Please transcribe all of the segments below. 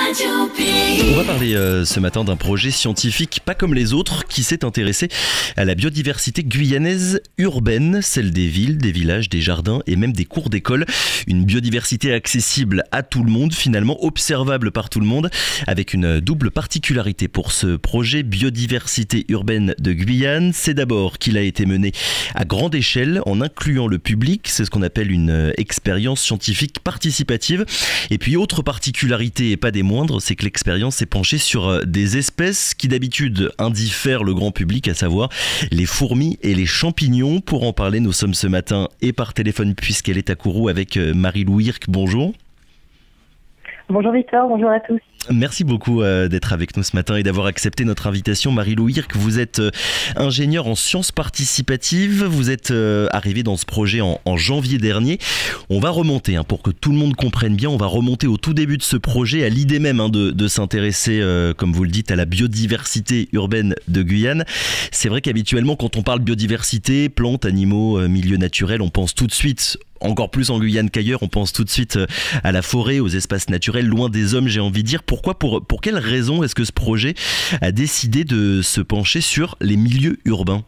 On va parler ce matin d'un projet scientifique pas comme les autres qui s'est intéressé à la biodiversité guyanaise urbaine, celle des villes, des villages, des jardins et même des cours d'école. Une biodiversité accessible à tout le monde, finalement observable par tout le monde, avec une double particularité pour ce projet biodiversité urbaine de Guyane. C'est d'abord qu'il a été mené à grande échelle en incluant le public, c'est ce qu'on appelle une expérience scientifique participative. Et puis autre particularité et pas des moindres, c'est que l'expérience s'est penchée sur des espèces qui d'habitude indiffèrent le grand public, à savoir les fourmis et les champignons. Pour en parler, nous sommes ce matin et par téléphone puisqu'elle est à Kourou avec Marie-Lou Hirk. Bonjour. Bonjour Victor, bonjour à tous. Merci beaucoup d'être avec nous ce matin et d'avoir accepté notre invitation. Marie-Lou Hirk, vous êtes ingénieure en sciences participatives. Vous êtes arrivée dans ce projet en janvier dernier. On va remonter, pour que tout le monde comprenne bien, on va remonter au tout début de ce projet, à l'idée même de s'intéresser, comme vous le dites, à la biodiversité urbaine de Guyane. C'est vrai qu'habituellement, quand on parle biodiversité, plantes, animaux, milieux naturels, on pense tout de suite, encore plus en Guyane qu'ailleurs, on pense tout de suite à la forêt, aux espaces naturels, loin des hommes, j'ai envie de dire. Pourquoi, pour quelles raisons est-ce que ce projet a décidé de se pencher sur les milieux urbains ?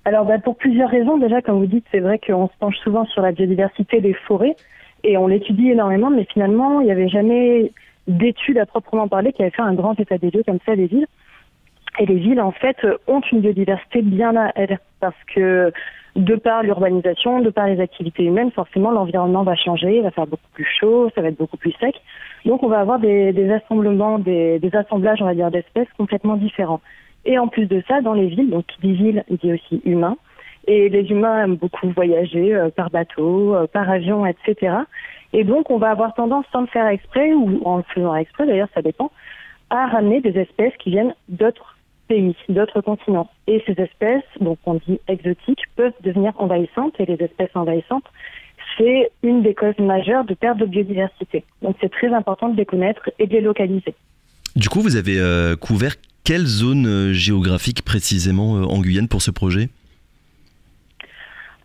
Alors pour plusieurs raisons. Déjà, comme vous dites, c'est vrai qu'on se penche souvent sur la biodiversité des forêts et on l'étudie énormément, mais finalement, il n'y avait jamais d'études à proprement parler qui avaient fait un grand état des lieux comme ça des villes. Et les villes, en fait, ont une biodiversité bien à elles parce que de par l'urbanisation, de par les activités humaines, forcément l'environnement va changer, il va faire beaucoup plus chaud, ça va être beaucoup plus sec. Donc on va avoir des assemblements, des assemblages, on va dire, d'espèces complètement différents. Et en plus de ça, dans les villes, donc qui dit ville, dit aussi humain. Et les humains aiment beaucoup voyager par bateau, par avion, etc. Et donc on va avoir tendance, sans le faire exprès, ou en le faisant exprès d'ailleurs, ça dépend, à ramener des espèces qui viennent d'autres pays, d'autres continents. Et ces espèces, donc on dit exotiques, peuvent devenir envahissantes, et les espèces envahissantes, c'est une des causes majeures de perte de biodiversité. Donc c'est très important de les connaître et de les localiser. Du coup, vous avez couvert quelle zone géographique précisément en Guyane pour ce projet ?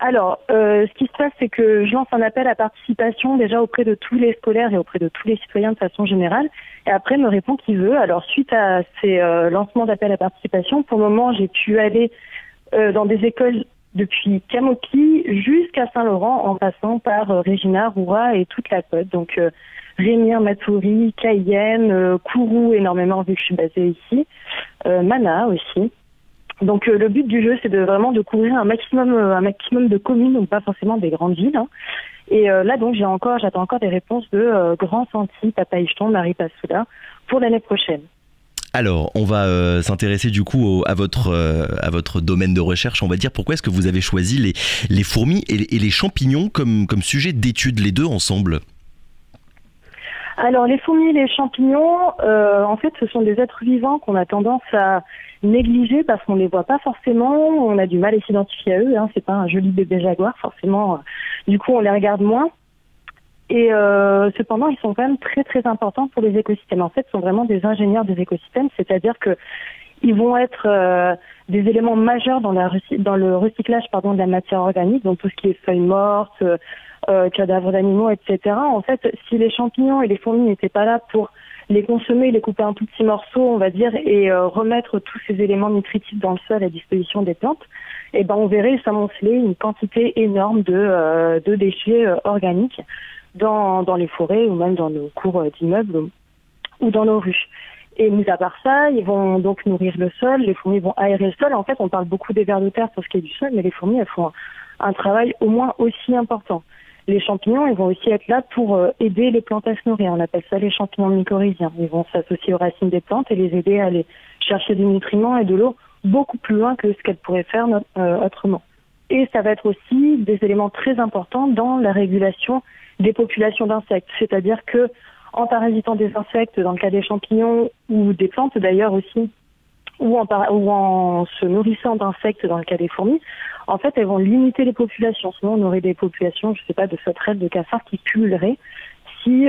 Alors, ce qui se passe, c'est que je lance un appel à participation déjà auprès de tous les scolaires et auprès de tous les citoyens de façon générale. Et après, me répond qui veut. Alors, suite à ces lancements d'appel à participation, pour le moment, j'ai pu aller dans des écoles depuis Camoki jusqu'à Saint-Laurent, en passant par Regina, Roura et toute la côte. Donc, Rémire, Matoury, Cayenne, Kourou énormément vu que je suis basée ici, Mana aussi. Donc le but du jeu, c'est vraiment de couvrir un maximum de communes, donc pas forcément des grandes villes. Et là donc j'attends encore des réponses de Grand Santi, Papaïcheton, Maripasoula pour l'année prochaine. Alors, on va s'intéresser du coup à votre domaine de recherche, on va dire. Pourquoi est-ce que vous avez choisi les fourmis et les champignons comme sujet d'étude, les deux ensemble ? Alors les fourmis et les champignons, en fait, ce sont des êtres vivants qu'on a tendance à négliger parce qu'on les voit pas forcément, on a du mal à s'identifier à eux, c'est pas un joli bébé jaguar forcément, du coup on les regarde moins. Et cependant, ils sont quand même très très importants pour les écosystèmes. En fait, ce sont vraiment des ingénieurs des écosystèmes, c'est-à-dire que ils vont être des éléments majeurs dans le recyclage de la matière organique, donc tout ce qui est feuilles mortes, cadavres d'animaux, etc. En fait, si les champignons et les fourmis n'étaient pas là pour les consommer, les couper en tout petits morceaux, on va dire, et remettre tous ces éléments nutritifs dans le sol à disposition des plantes, on verrait s'amonceler une quantité énorme de déchets organiques dans les forêts ou même dans nos cours d'immeubles ou dans nos rues. Et mis à part ça, ils vont donc nourrir le sol, les fourmis vont aérer le sol. En fait, on parle beaucoup des vers de terre pour ce qui est du sol, mais les fourmis, elles font un travail au moins aussi important. Les champignons, ils vont aussi être là pour aider les plantes à se nourrir. On appelle ça les champignons mycorhiziens. Ils vont s'associer aux racines des plantes et les aider à aller chercher des nutriments et de l'eau beaucoup plus loin que ce qu'elles pourraient faire autrement. Et ça va être aussi des éléments très importants dans la régulation des populations d'insectes. C'est-à-dire que en parasitant des insectes, dans le cas des champignons, ou des plantes d'ailleurs aussi, ou en se nourrissant d'insectes dans le cas des fourmis, en fait, elles vont limiter les populations. Sinon, on aurait des populations, je sais pas, de sauterelles, de cafards qui pulluleraient si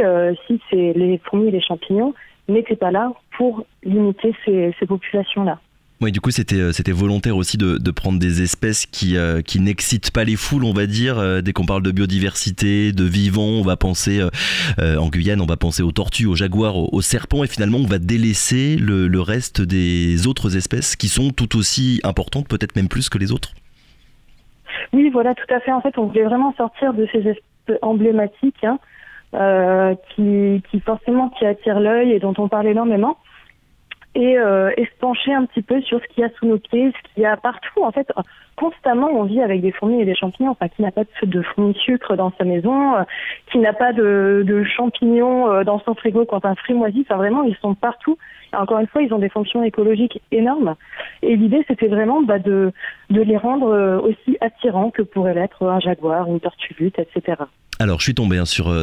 les fourmis et les champignons n'étaient pas là pour limiter ces populations-là. Oui, du coup, c'était volontaire aussi de prendre des espèces qui n'excitent pas les foules, on va dire. Dès qu'on parle de biodiversité, de vivants, on va penser, en Guyane, on va penser aux tortues, aux jaguars, aux serpents, et finalement, on va délaisser le reste des autres espèces qui sont tout aussi importantes, peut-être même plus que les autres. Oui, voilà, tout à fait. En fait, on voulait vraiment sortir de ces espèces emblématiques, qui attirent l'œil et dont on parle énormément. Et se pencher un petit peu sur ce qu'il y a sous nos pieds, ce qu'il y a partout. En fait, constamment, on vit avec des fourmis et des champignons. Enfin, qui n'a pas de fourmis sucre dans sa maison, qui n'a pas de champignons dans son frigo quand un fruit moisit. Enfin, vraiment, ils sont partout. Et encore une fois, ils ont des fonctions écologiques énormes. Et l'idée, c'était vraiment de les rendre aussi attirants que pourrait l'être un jaguar, une tortue-lutte, etc. Alors, je suis tombé sur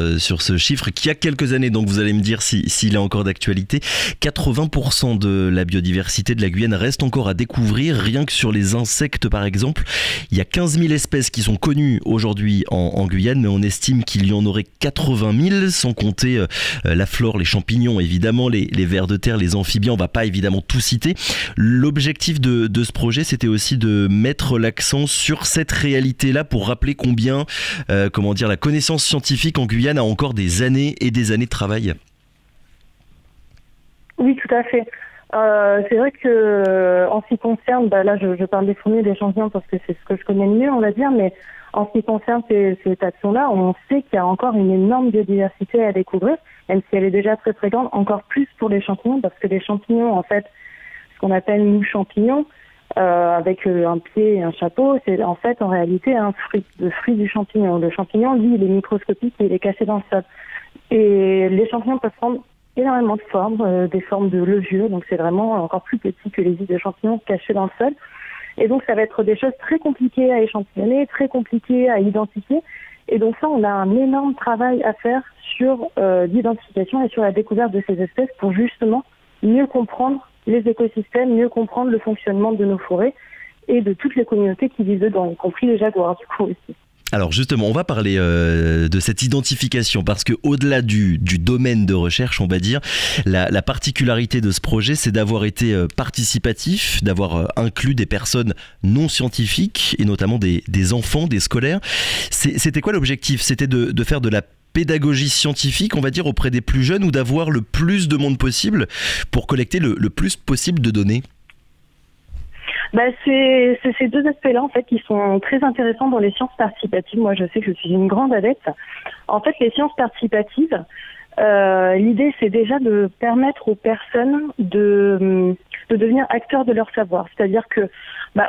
ce chiffre qui a quelques années, donc vous allez me dire s'il est encore d'actualité. 80% de la biodiversité de la Guyane reste encore à découvrir, rien que sur les insectes par exemple. Il y a 15 000 espèces qui sont connues aujourd'hui en Guyane, mais on estime qu'il y en aurait 80 000, sans compter la flore, les champignons, évidemment, les vers de terre, les amphibiens, on va pas évidemment tout citer. L'objectif de ce projet, c'était aussi de mettre l'accent sur cette réalité-là pour rappeler combien, la connaissance scientifique en Guyane a encore des années et des années de travail. Oui, tout à fait. C'est vrai que en ce qui concerne, là je parle des fourmis et des champignons parce que c'est ce que je connais le mieux, on va dire, mais en ce qui concerne ces taxons-là, on sait qu'il y a encore une énorme biodiversité à découvrir, même si elle est déjà très fréquente, encore plus pour les champignons, parce que les champignons, en fait, ce qu'on appelle nous champignons, avec un pied et un chapeau, c'est en fait en réalité un fruit, le fruit du champignon. Le champignon, lui, il est microscopique et il est caché dans le sol. Et les champignons peuvent prendre énormément de formes, des formes de levure, donc c'est vraiment encore plus petit que les ides de champignons cachés dans le sol. Et donc ça va être des choses très compliquées à échantillonner, très compliquées à identifier. Et donc ça, on a un énorme travail à faire sur l'identification et sur la découverte de ces espèces pour justement mieux comprendre les écosystèmes, mieux comprendre le fonctionnement de nos forêts et de toutes les communautés qui vivent dedans, y compris les jaguars du coup aussi. Alors justement, on va parler de cette identification parce que au-delà du domaine de recherche, on va dire, la particularité de ce projet, c'est d'avoir été participatif, d'avoir inclus des personnes non scientifiques et notamment des enfants, des scolaires. C'était quoi l'objectif? C'était de faire de la pédagogie scientifique, on va dire, auprès des plus jeunes ou d'avoir le plus de monde possible pour collecter le plus possible de données? C'est ces deux aspects-là en fait qui sont très intéressants dans les sciences participatives. Moi, je sais que je suis une grande adepte. En fait, les sciences participatives, l'idée c'est déjà de permettre aux personnes de devenir acteurs de leur savoir. C'est-à-dire que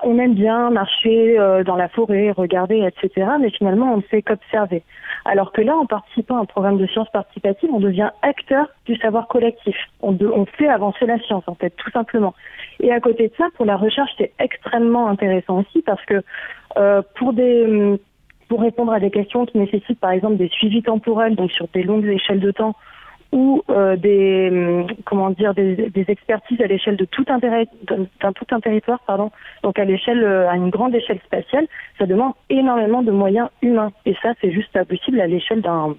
on aime bien marcher dans la forêt, regarder, etc. Mais finalement, on ne fait qu'observer. Alors que là, en participant à un programme de sciences participatives, on devient acteur du savoir collectif. On fait avancer la science, en fait, tout simplement. Et à côté de ça, pour la recherche, c'est extrêmement intéressant aussi parce que pour répondre à des questions qui nécessitent, par exemple, des suivis temporels, donc sur des longues échelles de temps, ou des expertises à l'échelle de tout un territoire, donc à une grande échelle spatiale, ça demande énormément de moyens humains. Et ça, c'est juste pas possible à l'échelle d'un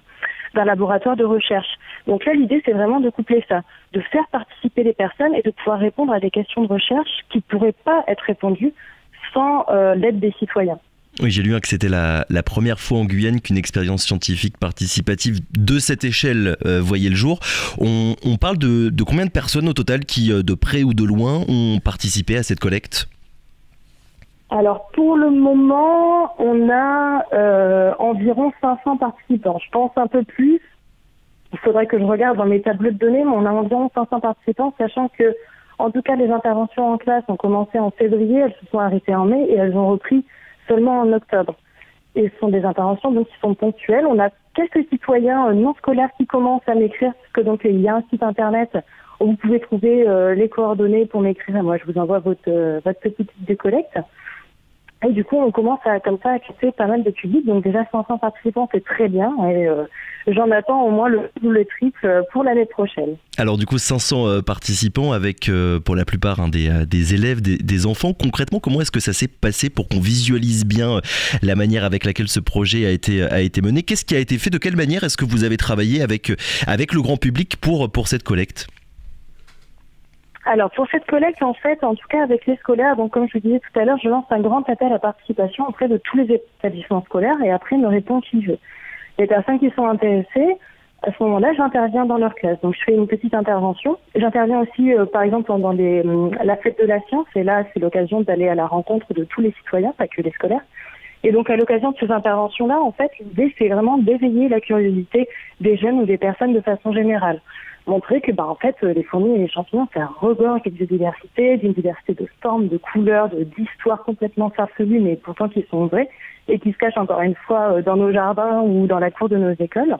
laboratoire de recherche. Donc là, l'idée, c'est vraiment de coupler ça, de faire participer les personnes et de pouvoir répondre à des questions de recherche qui ne pourraient pas être répondues sans l'aide des citoyens. Oui, j'ai lu que c'était la première fois en Guyane qu'une expérience scientifique participative de cette échelle voyait le jour. On parle de combien de personnes au total qui, de près ou de loin, ont participé à cette collecte? Alors, pour le moment, on a environ 500 participants. Je pense un peu plus. Il faudrait que je regarde dans mes tableaux de données, mais on a environ 500 participants, sachant que, en tout cas, les interventions en classe ont commencé en février, elles se sont arrêtées en mai et elles ont repris seulement en octobre. Et ce sont des interventions donc qui sont ponctuelles. On a quelques citoyens non scolaires qui commencent à m'écrire, parce que donc il y a un site internet où vous pouvez trouver les coordonnées pour m'écrire. Moi, je vous envoie votre petite liste de collecte. Et du coup, on commence à capter pas mal de public. Donc déjà 500 participants, c'est très bien. Et j'en attends au moins le triple pour l'année prochaine. Alors du coup, 500 participants avec pour la plupart des élèves, des enfants. Concrètement, comment est-ce que ça s'est passé pour qu'on visualise bien la manière avec laquelle ce projet a été mené? Qu'est-ce qui a été fait? De quelle manière est-ce que vous avez travaillé avec le grand public pour cette collecte? Alors pour cette collecte, en fait, en tout cas avec les scolaires, donc comme je vous disais tout à l'heure, je lance un grand appel à participation auprès de tous les établissements scolaires et après me répond qui veut. Les personnes qui sont intéressées, à ce moment-là, j'interviens dans leur classe. Donc je fais une petite intervention. J'interviens aussi, par exemple, pendant la fête de la science, et là c'est l'occasion d'aller à la rencontre de tous les citoyens, pas que les scolaires. Et donc à l'occasion de ces interventions-là, en fait, l'idée c'est vraiment d'éveiller la curiosité des jeunes ou des personnes de façon générale. Montrer que en fait les fourmis et les champignons ça regorge de biodiversité, d'une diversité de formes, de couleurs, d'histoires complètement farfelues mais pourtant qui sont vraies et qui se cachent encore une fois dans nos jardins ou dans la cour de nos écoles.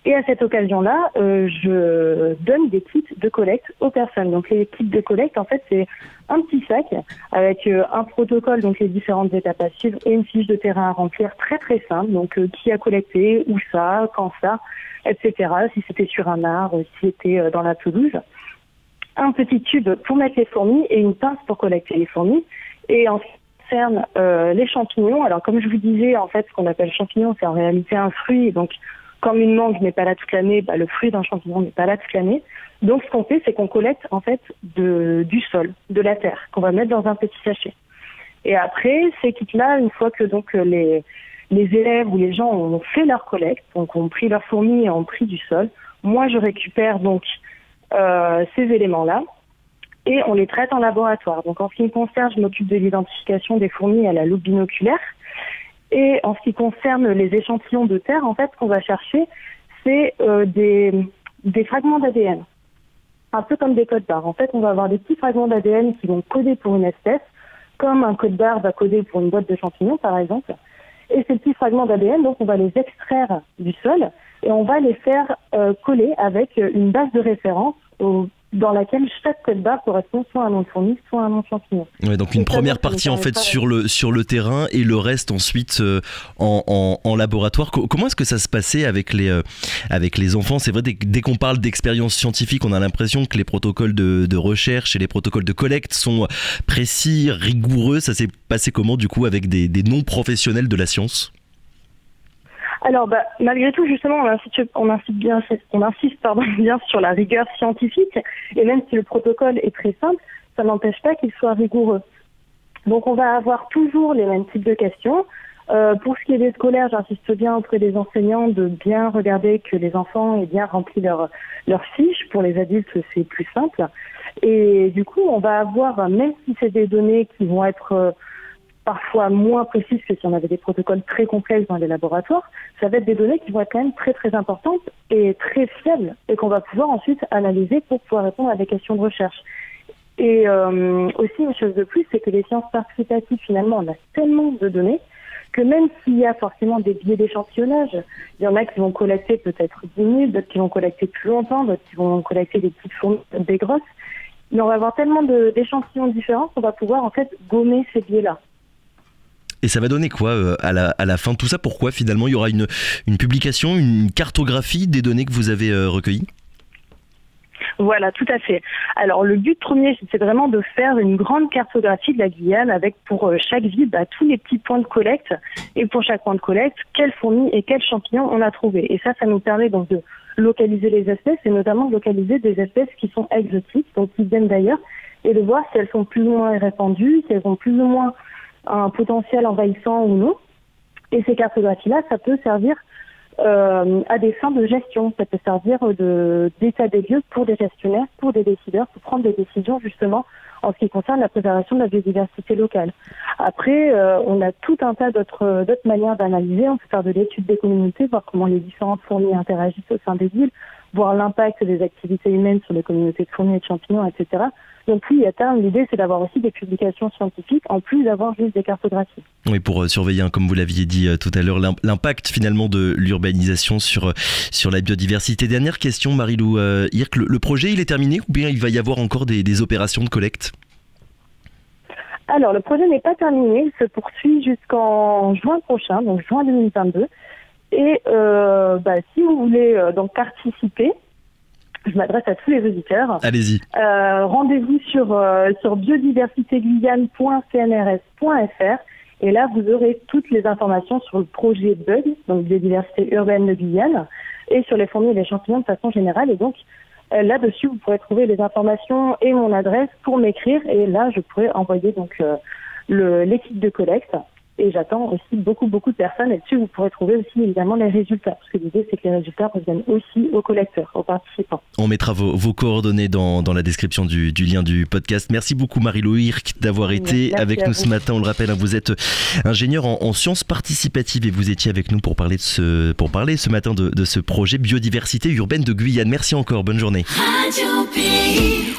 Et à cette occasion-là, je donne des kits de collecte aux personnes. Donc les kits de collecte, en fait, c'est un petit sac avec un protocole, donc les différentes étapes à suivre, et une fiche de terrain à remplir très très simple. Donc qui a collecté, où ça, quand ça, etc. Si c'était sur un arbre, si c'était dans la pelouse. Un petit tube pour mettre les fourmis et une pince pour collecter les fourmis. Et en ce qui concerne les champignons, alors comme je vous disais, en fait, ce qu'on appelle champignon, c'est en réalité un fruit, donc comme une mangue n'est pas là toute l'année, le fruit d'un champignon n'est pas là toute l'année. Donc, ce qu'on fait, c'est qu'on collecte, en fait, du sol, de la terre, qu'on va mettre dans un petit sachet. Et après, ces kits-là, une fois que, donc, les élèves ou les gens ont fait leur collecte, donc, ont pris leurs fourmis et ont pris du sol, moi, je récupère, donc, ces éléments-là et on les traite en laboratoire. Donc, en ce qui me concerne, je m'occupe de l'identification des fourmis à la loupe binoculaire. Et en ce qui concerne les échantillons de terre, en fait, ce qu'on va chercher, c'est des fragments d'ADN. Un peu comme des codes barres. En fait, on va avoir des petits fragments d'ADN qui vont coder pour une espèce, comme un code barre va coder pour une boîte de champignons, par exemple. Et ces petits fragments d'ADN, donc, on va les extraire du sol et on va les faire coller avec une base de référence dans laquelle chaque code barre correspond soit à un nom de fourmi, soit à un nom de champignon. Ouais, donc une première partie en fait sur le terrain et le reste ensuite en laboratoire. Comment est-ce que ça se passait avec les enfants? C'est vrai, dès qu'on parle d'expérience scientifique, on a l'impression que les protocoles de recherche et les protocoles de collecte sont précis, rigoureux. Ça s'est passé comment du coup avec des non-professionnels de la science? Alors, malgré tout, justement, on insiste bien sur la rigueur scientifique, et même si le protocole est très simple, ça n'empêche pas qu'il soit rigoureux. Donc, on va avoir toujours les mêmes types de questions. Pour ce qui est des scolaires, j'insiste bien auprès des enseignants de bien regarder que les enfants aient bien rempli leur fiche. Pour les adultes, c'est plus simple. Et du coup, on va avoir, même si c'est des données qui vont être parfois moins précises que si on avait des protocoles très complexes dans les laboratoires, ça va être des données qui vont être quand même très très importantes et très fiables et qu'on va pouvoir ensuite analyser pour pouvoir répondre à des questions de recherche. Et aussi une chose de plus, c'est que les sciences participatives, finalement, on a tellement de données que même s'il y a forcément des biais d'échantillonnage, il y en a qui vont collecter peut-être 10 000, d'autres qui vont collecter plus longtemps, d'autres qui vont collecter des petites fourmis, des grosses, mais on va avoir tellement d'échantillons différents qu'on va pouvoir en fait gommer ces biais-là. Et ça va donner quoi à la fin de tout ça? Pourquoi finalement il y aura une publication, une cartographie des données que vous avez recueillies? Voilà, tout à fait. Alors le but premier, c'est vraiment de faire une grande cartographie de la Guyane avec pour chaque ville tous les petits points de collecte et pour chaque point de collecte, quelles fourmis et quels champignons on a trouvé. Et ça nous permet donc de localiser les espèces et notamment de localiser des espèces qui sont exotiques, donc qui viennent d'ailleurs, et de voir si elles sont plus ou moins répandues, si elles ont plus ou moins un potentiel envahissant ou non. Et ces cartographies-là, ça peut servir à des fins de gestion. Ça peut servir d'état des lieux pour des gestionnaires, pour des décideurs, pour prendre des décisions justement en ce qui concerne la préservation de la biodiversité locale. Après, on a tout un tas d'autres manières d'analyser. On peut faire de l'étude des communautés, voir comment les différentes fourmis interagissent au sein des villes, voir l'impact des activités humaines sur les communautés de fourmis et de champignons, etc. Donc oui, à terme, l'idée c'est d'avoir aussi des publications scientifiques en plus d'avoir juste des cartographies. Oui, pour surveiller, comme vous l'aviez dit tout à l'heure, l'impact finalement de l'urbanisation sur la biodiversité. Dernière question, Marie-Lou Hirk, le projet il est terminé ou bien il va y avoir encore des opérations de collecte? Alors le projet n'est pas terminé, il se poursuit jusqu'en juin prochain, donc juin 2022. Et si vous voulez donc participer, je m'adresse à tous les auditeurs. Allez-y. Rendez-vous sur biodiversitéguyane.cnrs.fr et là vous aurez toutes les informations sur le projet BUG, donc biodiversité urbaine de Guyane, et sur les fourmis et les champignons de façon générale. Et donc Là-dessus, vous pourrez trouver les informations et mon adresse pour m'écrire. Et là, je pourrai envoyer donc l'équipe de collecte. Et j'attends aussi beaucoup de personnes. Et dessus, vous pourrez trouver aussi évidemment les résultats. Parce que l'idée, c'est que les résultats reviennent aussi aux collecteurs, aux participants. On mettra vos coordonnées dans la description du lien du podcast. Merci beaucoup Marie-Lo Hirk d'avoir été avec nous ce matin. On le rappelle, vous êtes ingénieure en sciences participatives et vous étiez avec nous pour parler ce matin de ce projet biodiversité urbaine de Guyane. Merci encore, bonne journée. Radio Pays.